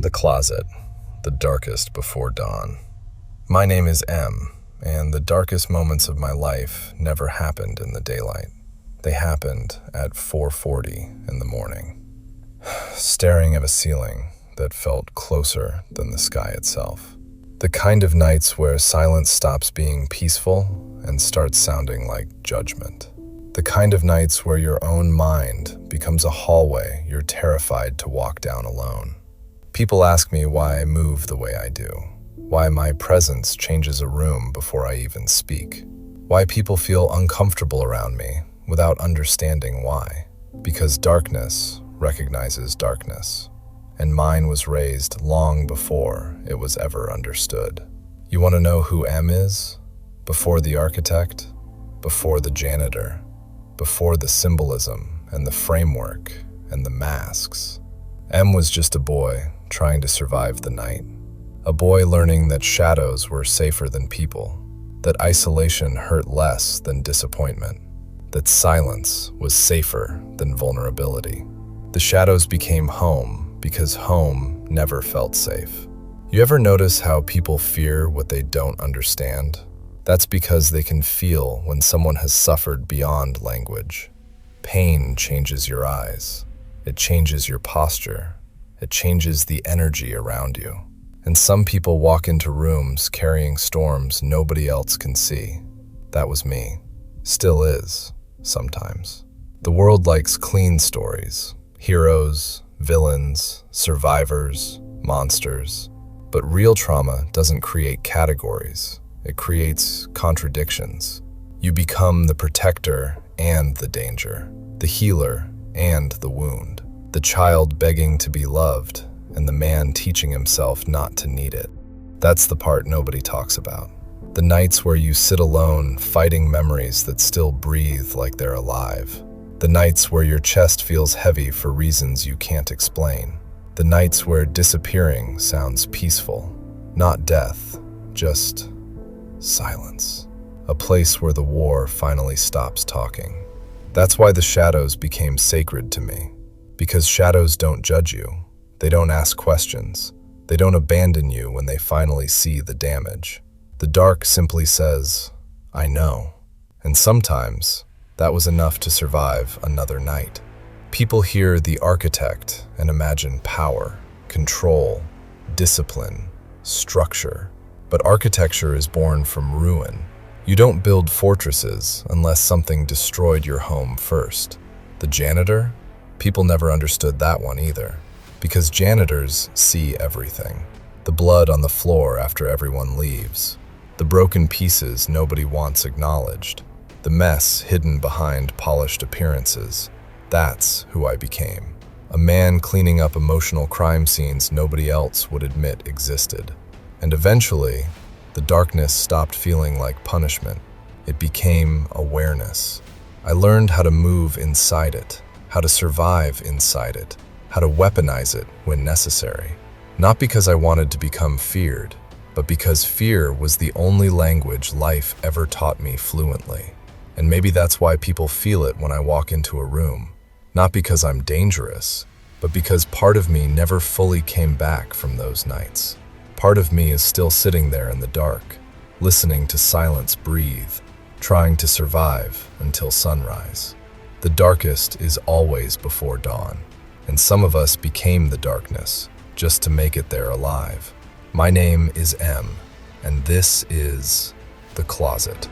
The closet, the darkest before dawn. My name is M, and the darkest moments of my life never happened in the daylight. They happened at 4:40 in the morning, staring at a ceiling that felt closer than the sky itself. The kind of nights where silence stops being peaceful and starts sounding like judgment. The kind of nights where your own mind becomes a hallway you're terrified to walk down alone. People ask me why I move the way I do, why my presence changes a room before I even speak, why people feel uncomfortable around me without understanding why. Because darkness recognizes darkness, and mine was raised long before it was ever understood. You want to know who M is? Before the architect, before the janitor, before the symbolism and the framework and the masks. M was just a boy trying to survive the night. A boy learning that shadows were safer than people, that isolation hurt less than disappointment, that silence was safer than vulnerability. The shadows became home because home never felt safe. You ever notice how people fear what they don't understand? That's because they can feel when someone has suffered beyond language. Pain changes your eyes. It changes your posture. It changes the energy around you. And some people walk into rooms carrying storms nobody else can see. That was me. Still is, sometimes. The world likes clean stories. Heroes, villains, survivors, monsters. But real trauma doesn't create categories. It creates contradictions. You become the protector and the danger, the healer and the wound, the child begging to be loved, and the man teaching himself not to need it. That's the part nobody talks about. The nights where you sit alone, fighting memories that still breathe like they're alive. The nights where your chest feels heavy for reasons you can't explain. The nights where disappearing sounds peaceful. Not death, just silence. A place where the war finally stops talking. That's why the shadows became sacred to me. Because shadows don't judge you. They don't ask questions. They don't abandon you when they finally see the damage. The dark simply says, I know. And sometimes, that was enough to survive another night. People hear the architect and imagine power, control, discipline, structure. But architecture is born from ruin. You don't build fortresses unless something destroyed your home first. The janitor? People never understood that one either. Because janitors see everything. The blood on the floor after everyone leaves. The broken pieces nobody wants acknowledged. The mess hidden behind polished appearances. That's who I became. A man cleaning up emotional crime scenes nobody else would admit existed. And eventually, the darkness stopped feeling like punishment. It became awareness. I learned how to move inside it, how to survive inside it, how to weaponize it when necessary. Not because I wanted to become feared, but because fear was the only language life ever taught me fluently. And maybe that's why people feel it when I walk into a room. Not because I'm dangerous, but because part of me never fully came back from those nights. Part of me is still sitting there in the dark, listening to silence breathe, trying to survive until sunrise. The darkest is always before dawn, and some of us became the darkness just to make it there alive. My name is M, and this is The Closet.